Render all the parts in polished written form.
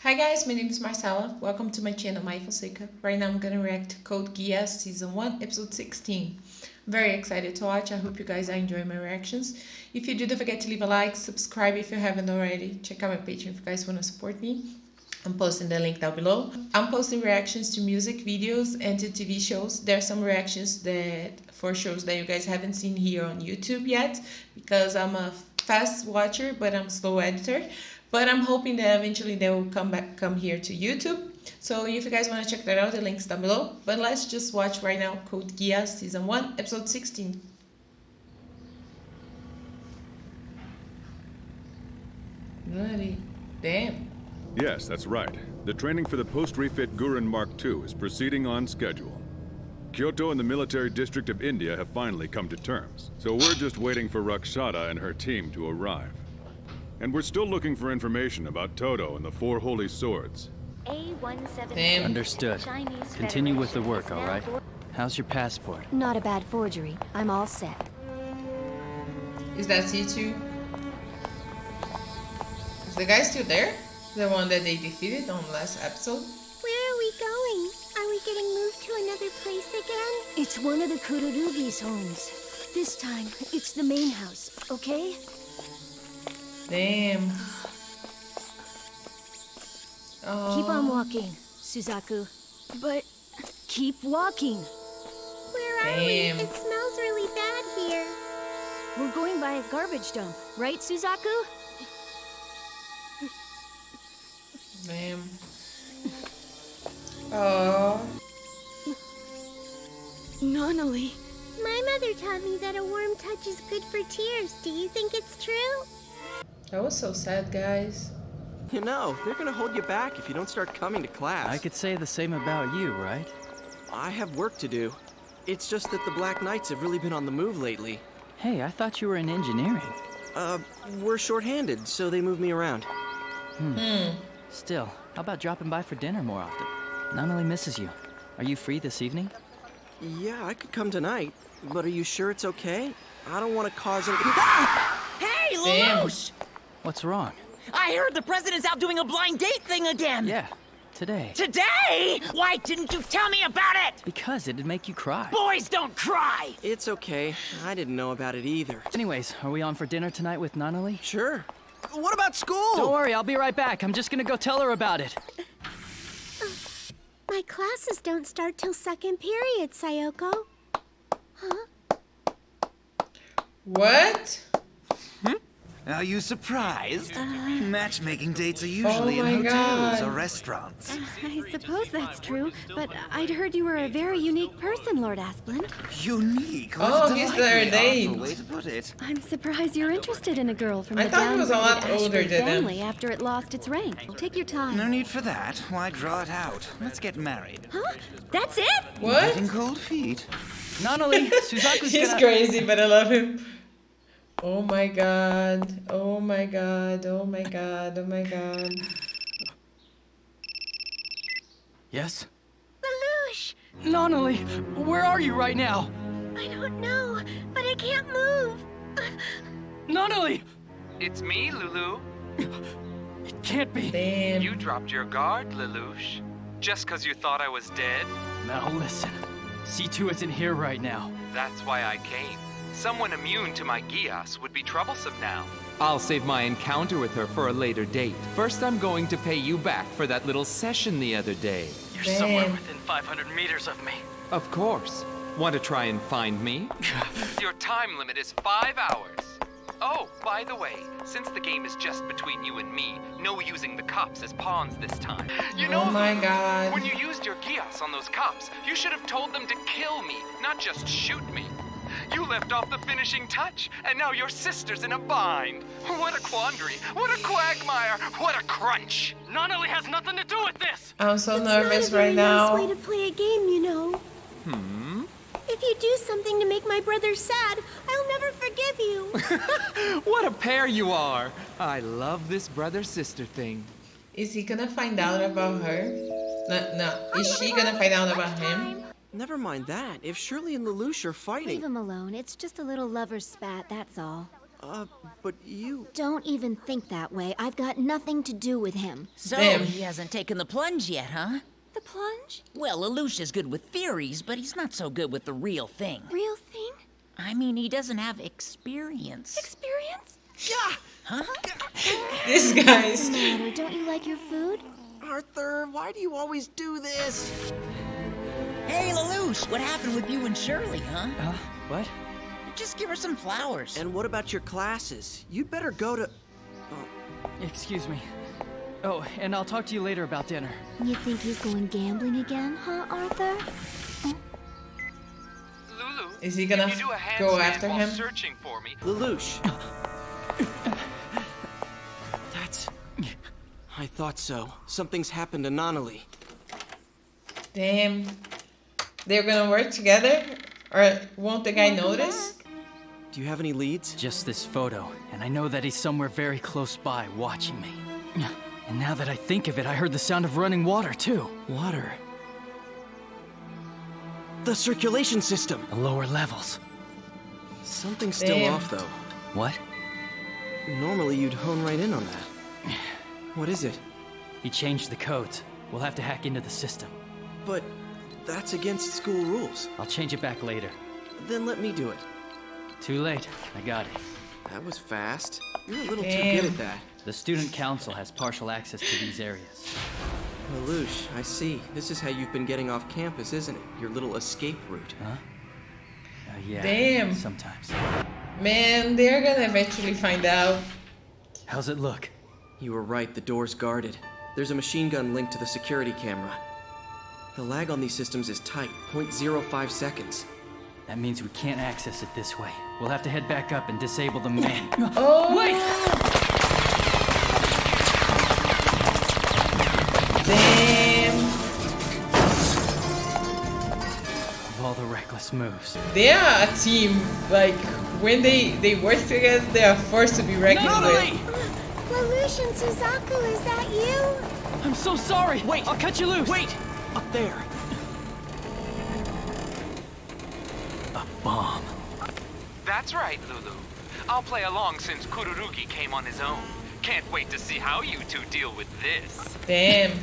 Hi guys, my name is Marcella. Welcome to my channel, My Fonseca. Right now I'm gonna react to Code Geass Season 1, Episode 16. I'm very excited to watch. I hope you guys are enjoying my reactions. If you do, don't forget to leave a like, subscribe if you haven't already. Check out my Patreon if you guys want to support me. I'm posting the link down below. I'm posting reactions to music videos and to TV shows. There are some reactions for shows that you guys haven't seen here on YouTube yet because I'm a fast watcher but I'm a slow editor. But I'm hoping that eventually they will come here to YouTube. So if you guys want to check that out, the link's down below. But let's just watch right now Code Geass Season 1, Episode 16. Nunnally. Damn. Yes, that's right. The training for the post-refit Gurren Mark II is proceeding on schedule. Kyoto and the military district of India have finally come to terms, so we're just waiting for Rakshata and her team to arrive. And we're still looking for information about Toto and the Four Holy Swords. Damn. Understood. Continue with the work, all right? How's your passport? Not a bad forgery. I'm all set. Is that C2? Is the guy still there? The one that they defeated on last episode? Where are we going? Are we getting moved to another place again? It's one of the Kururugi's homes. This time, it's the main house, okay? Damn. Oh. Keep on walking, Suzaku. But keep walking. Where are we? Damn. It smells really bad here. We're going by a garbage dump, right, Suzaku? Damn. Oh. Nunnally. My mother taught me that a warm touch is good for tears. Do you think it's true? That was so sad, guys. You know, they're gonna hold you back if you don't start coming to class. I could say the same about you, right? I have work to do. It's just that the Black Knights have really been on the move lately. Hey, I thought you were in engineering. We're short-handed, so they move me around. Still, how about dropping by for dinner more often? Nunnally misses you. Are you free this evening? Yeah, I could come tonight, but are you sure it's okay? I don't want to cause any... Hey, Damn. Lelouch! What's wrong? I heard the president's out doing a blind date thing again! Yeah, today. Today? Why didn't you tell me about it? Because it'd make you cry. Boys don't cry! It's okay. I didn't know about it either. Anyways, are we on for dinner tonight with Nunnally? Sure. What about school? Don't worry, I'll be right back. I'm just gonna go tell her about it. My classes don't start till second period, Sayoko. Huh? What? Are you surprised? Matchmaking dates are usually Oh in my hotels God. or restaurants. I suppose that's true, but I'd heard you were a very unique person, Lord Asplund. Unique? Oh, What a he's their delightfully date. artful way to put it. I'm surprised you're interested in a girl from I the thought he was a lot downgraded older Ashford than him. family after it lost its rank. Take your time. No need for that. Why draw it out? Let's get married. Huh? That's it? What? Getting cold feet. Nunnally, Suzaku's He's gonna... crazy, but I love him. Oh my god. Oh my god. Oh my god. Oh my god. Yes? Lelouch! Nunnally, where are you right now? I don't know, but I can't move. Nunnally! It's me, Lulu. It can't be. Damn. You dropped your guard, Lelouch. Just 'cause you thought I was dead? Now listen, C2 isn't here right now. That's why I came. Someone immune to my Geass would be troublesome now. I'll save my encounter with her for a later date. First, I'm going to pay you back for that little session the other day. You're Damn. somewhere within 500 meters of me. Of course. Want to try and find me? Your time limit is 5 hours. Oh, by the way, since the game is just between you and me, no using the cops as pawns this time. You know, Oh my god. when you used your Geass on those cops, you should have told them to kill me, not just shoot me. You left off the finishing touch, and now your sister's in a bind. What a quandary, what a quagmire, what a crunch. Nunnally has nothing to do with this! I'm so It's nervous not a very right now. nice way to play a game, you know. If you do something to make my brother sad, I'll never forgive you. What a pair you are. I love this brother-sister thing. Is he gonna find out about her? No. Is she gonna find out about him? Never mind that. If Shirley and Lelouch are Leave fighting... him alone. It's just a little lover's spat, that's all. But you... Don't even think that way. I've got nothing to do with him. So, Damn. he hasn't taken the plunge yet, huh? The plunge? Well, Lelouch is good with theories, but he's not so good with the real thing. Real thing? I mean, he doesn't have experience. Experience? Huh? This What's guy's. the matter? Don't you like your food? Arthur, why do you always do this? Hey, Lelouch, what happened with you and Shirley, huh? What? Just give her some flowers. And what about your classes? You'd better go to... Excuse me. Oh, and I'll talk to you later about dinner. You think he's going gambling again, huh, Arthur? Lulu, Is he gonna if you do a go handstand after while him? searching for me, Lelouch. That's... I thought so. Something's happened to Nunnally. Damn. They're gonna work together? Or won't the guy notice? Do you have any leads? Just this photo, and I know that he's somewhere very close by watching me. And now that I think of it, I heard the sound of running water, too. Water. The circulation system. The lower levels. Something's still Damn. off, though. What? Normally you'd hone right in on that. What is it? He changed the codes. We'll have to hack into the system. But that's against school rules. I'll change it back later. Then let me do it. Too late. I got it. That was fast. You're a little Damn. too good at that. The student council has partial access to these areas. Lelouch, I see. This is how you've been getting off campus, isn't it? Your little escape route. Huh? Yeah. Damn. Sometimes. Man, they're gonna eventually find out. How's it look? You were right, the door's guarded. There's a machine gun linked to the security camera. The lag on these systems is tight, 0.05 seconds. That means we can't access it this way. We'll have to head back up and disable the man. Oh! Wait! Damn. Of all the reckless moves. They are a team. Like, when they work together, they are forced to be reckoned with. Lelouch and Suzaku, is that you? I'm so sorry! Wait! I'll cut you loose! Wait! Up there! A bomb. that's right, Lulu. I'll play along since Kururugi came on his own. Can't wait to see how you two deal with this. Damn.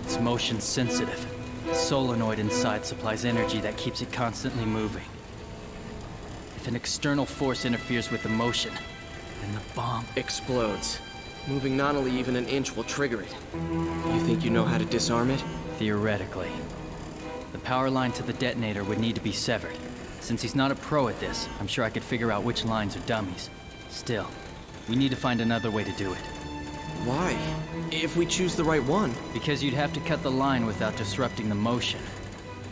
It's motion sensitive. The solenoid inside supplies energy that keeps it constantly moving. If an external force interferes with the motion, then the bomb... Explodes. Moving Nunnally even an inch will trigger it. You think you know how to disarm it? Theoretically. The power line to the detonator would need to be severed. Since he's not a pro at this, I'm sure I could figure out which lines are dummies. Still, we need to find another way to do it. Why? If we choose the right one. Because you'd have to cut the line without disrupting the motion.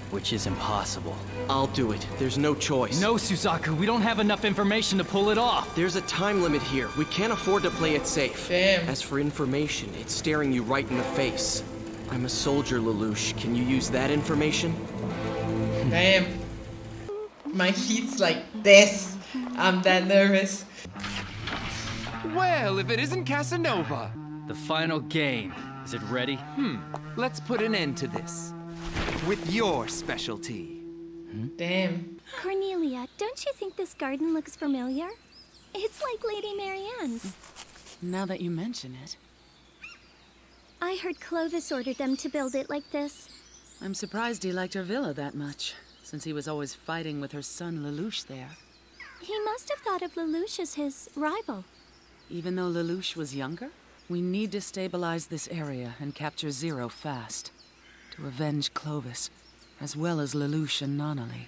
Which is impossible. I'll do it. There's no choice. No, Suzaku, we don't have enough information to pull it off! There's a time limit here. We can't afford to play it safe. Damn. As for information, it's staring you right in the face. I'm a soldier, Lelouch. Can you use that information? Damn. My feet's like this. I'm that nervous. Well, if it isn't Casanova. The final game. Is it ready? Let's put an end to this. With your specialty. Damn. Cornelia, don't you think this garden looks familiar? It's like Lady Marianne's. Now that you mention it, I heard Clovis ordered them to build it like this. I'm surprised he liked her villa that much, since he was always fighting with her son Lelouch there. He must have thought of Lelouch as his rival. Even though Lelouch was younger, we need to stabilize this area and capture Zero fast. To avenge Clovis, as well as Lelouch and Nunnally.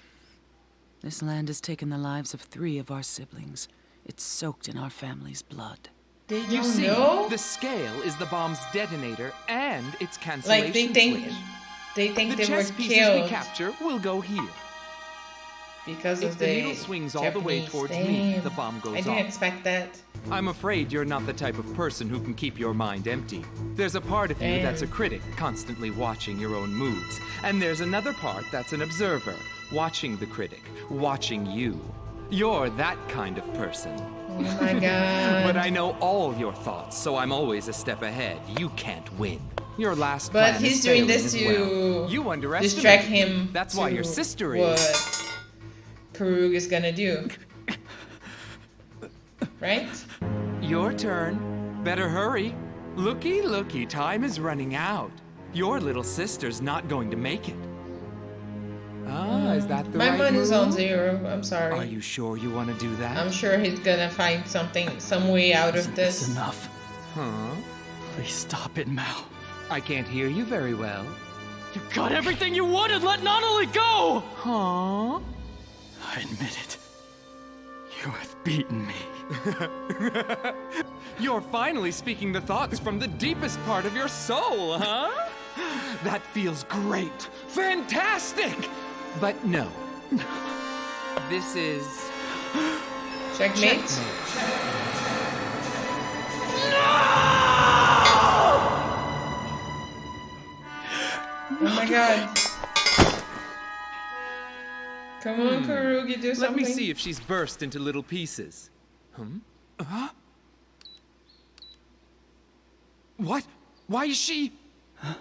This land has taken the lives of 3 of our siblings. It's soaked in our family's blood. They You don't see, know? the scale is the bomb's detonator and its cancellation Like, they think switch. they think The they were chess pieces we killed capture will go here. because If of the the needle swings all the way Japanese. towards me, Damn. the bomb goes I didn't off. expect that. I'm afraid you're not the type of person who can keep your mind empty. There's a part of you that's a critic, constantly watching your own moves. And there's another part that's an observer, watching the critic, watching you. You're that kind of person. Oh my god. But I know all your thoughts, so I'm always a step ahead. You can't win. Your last But plan he's is doing failing this as to well. You underestimate distract me. him. That's why to your sister what is. Karug is gonna do. right? Your turn. Better hurry. Looky, looky, time is running out. Your little sister's not going to make it. Ah, is that the My right money's on move? 0. I'm sorry. Are you sure you want to do that? I'm sure he's gonna find some way out of That's this. enough. Huh? Please stop it, Mal. I can't hear you very well. You got everything you wanted. Let Nunnally go. Huh? I admit it. You have beaten me. You're finally speaking the thoughts from the deepest part of your soul, huh? That feels great. Fantastic! But no. This is... Checkmate. Oh my god. Come on, Kurugi, do Let something. me see if she's burst into little pieces. Huh? What? Why is she... How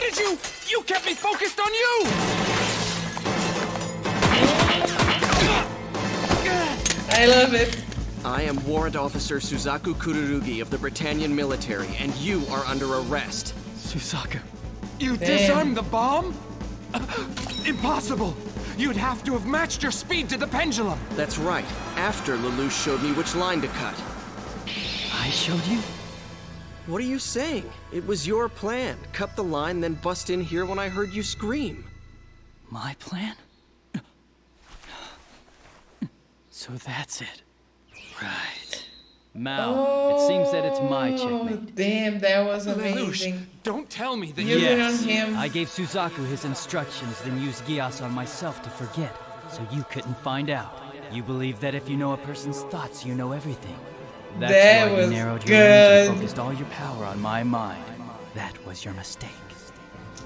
did you... You kept me focused on you! I love it. I am Warrant Officer Suzaku Kururugi of the Britannian military, and you are under arrest. Suzaku. You disarmed the bomb? Impossible! You'd have to have matched your speed to the pendulum. That's right, after Lelouch showed me which line to cut. I showed you? What are you saying? It was your plan. Cut the line, then bust in here when I heard you scream. My plan? So that's it. Right. Mal, it seems that it's my checkmate. Damn, that was Lelouch, amazing. don't tell me that You you... hit on him. I gave Suzaku his instructions, then used Geass on myself to forget, so you couldn't find out. You believe that if you know a person's thoughts, you know everything. That's That why was you narrowed your range and good. focused all your power on my mind. That was your mistake.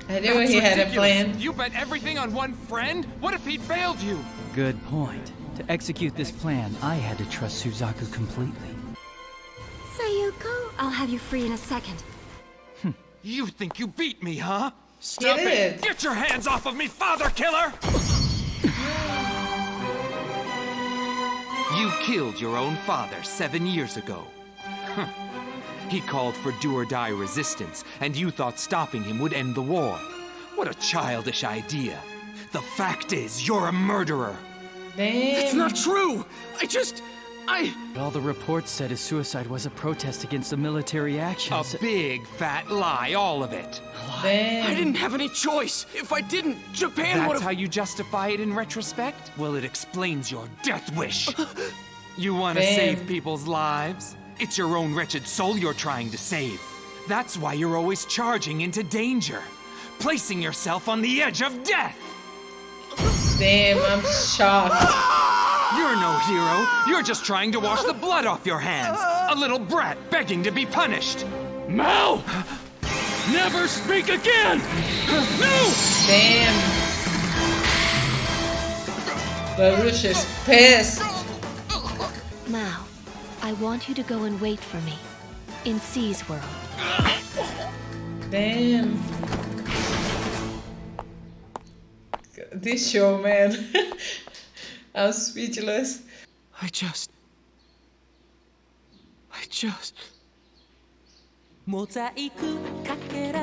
I knew That's he had a ridiculous. plan. You bet everything on one friend? What if he failed you? Good point. To execute this plan, I had to trust Suzaku completely. Sayuko, I'll have you free in a second. You think you beat me, huh? Stop Get it! it. Get your hands off of me, father killer! You killed your own father 7 years ago. Huh. He called for do-or-die resistance, and you thought stopping him would end the war. What a childish idea. The fact is, you're a murderer. Damn. It's not true! All the reports said his suicide was a protest against the military A actions. big, fat lie, all of it. Damn. I didn't have any choice! If I didn't, Japan would That's how have... you justify it in retrospect? Well, it explains your death wish. You want to Damn. save people's lives? It's your own wretched soul you're trying to save. That's why you're always charging into danger, placing yourself on the edge of death. Damn, I'm shocked. You're no hero. You're just trying to wash the blood off your hands. A little brat begging to be punished. Mal! Never speak again! No! Damn. Lelouch is pissed. Mao, I want you to go and wait for me. In C's world. Damn. This show, man. I'm speechless. I just...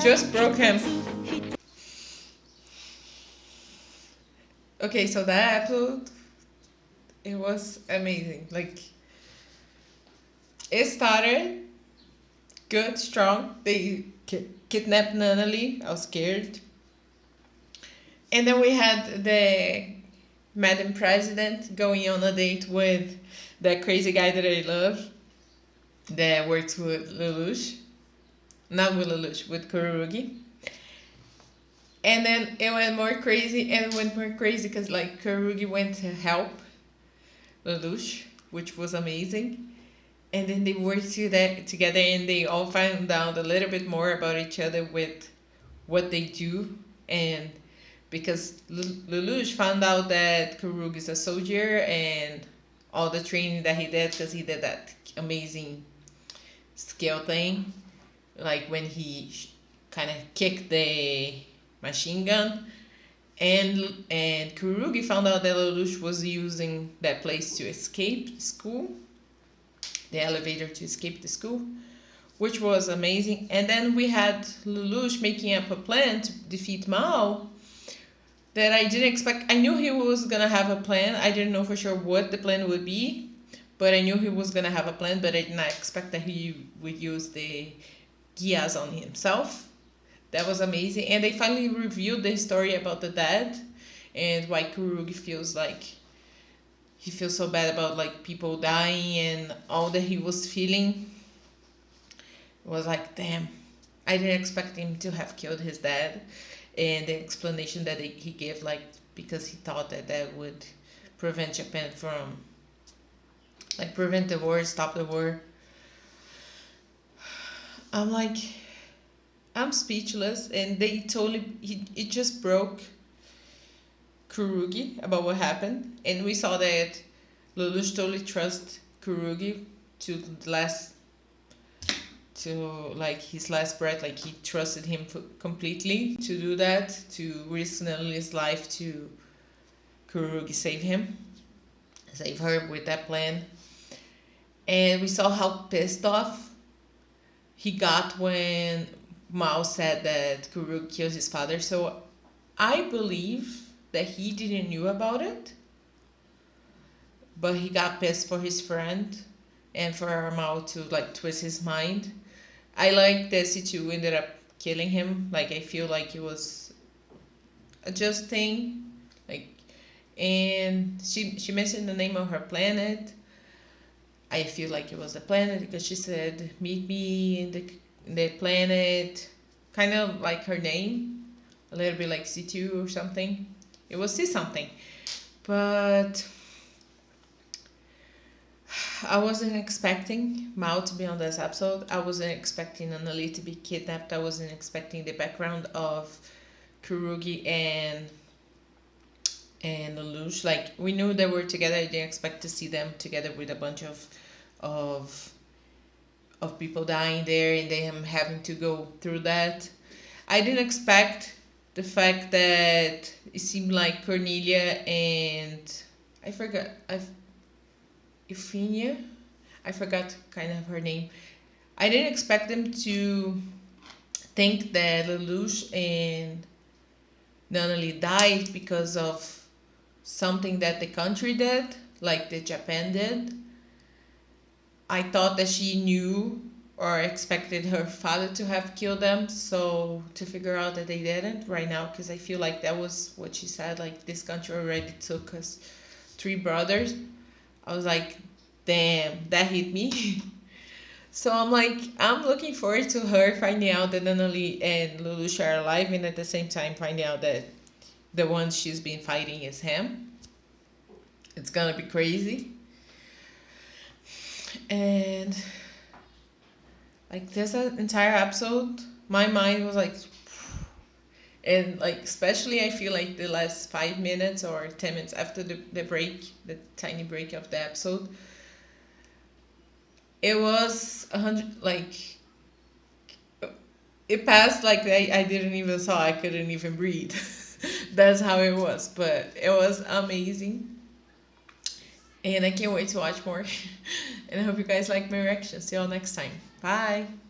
Just broke him. Okay, so that episode, it was amazing. Like, it started good, strong. They kidnapped Nunnally. I was scared. And then we had the Madam President going on a date with that crazy guy that I love, that works with Lelouch. Not with Lelouch, with Kurugi. And then it went more crazy, and it went more crazy because like Kurugi went to help Lelouch, which was amazing. And then they worked together, and they all found out a little bit more about each other with what they do. And because Lelouch found out that Kurugi is a soldier and all the training that he did, because he did that amazing skill thing, like when he kind of kicked the machine gun, And Kurugi found out that Lelouch was using that place to escape school, the elevator to escape the school, which was amazing. And then we had Lelouch making up a plan to defeat Mao that I didn't expect. I knew he was gonna have a plan. I didn't know for sure what the plan would be, but I knew he was gonna have a plan, but I did not expect that he would use the Geass on himself. That was amazing. And they finally revealed the story about the dad and why Kurugi feels like he feels so bad about like people dying and all that he was feeling. It was like, damn, I didn't expect him to have killed his dad. And the explanation that he gave, like, because he thought that that would prevent Japan from, like, prevent the war, stop the war. I'm like, I'm speechless, and they totally, it just broke Kurugi about what happened, and we saw that Lelouch totally trusts Kurugi to the last, to like his last breath. Like he trusted him completely to do that, to risk Nunnally's life to Kurugi save her with that plan. And we saw how pissed off he got when Mao said that Kurugi killed his father. So I believe that he didn't knew about it, but he got pissed for his friend and for Mao to like twist his mind. I like that Situ ended up killing him. Like I feel like it was a just thing. Like, and she mentioned the name of her planet. I feel like it was a planet because she said, "Meet me in the planet," kind of like her name, a little bit like C2 or something. It was C something, but I wasn't expecting Mao to be on this episode. I wasn't expecting Nunnally to be kidnapped. I wasn't expecting the background of Kurugi and Lelouch. Like we knew they were together. I didn't expect to see them together with a bunch of people dying there and them having to go through that. I didn't expect the fact that it seemed like Cornelia and Euphemia, I forgot kind of her name. I didn't expect them to think that Lelouch and Nunnally died because of something that the country did, like the Japan did. I thought that she knew or expected her father to have killed them, so to figure out that they didn't right now, because I feel like that was what she said, like this country already took us 3 brothers. I was like, damn, that hit me. So I'm like, I'm looking forward to her finding out that Nunnally and Lelouch are alive, and at the same time finding out that the one she's been fighting is him. It's gonna be crazy. And like this entire episode, my mind was like, and like especially I feel like the last 5 minutes or 10 minutes after the break, the tiny break of the episode, it was 100, like it passed like I didn't even saw, I couldn't even breathe. That's how it was, but it was amazing. And I can't wait to watch more. And I hope you guys like my reaction. See you all next time. Bye.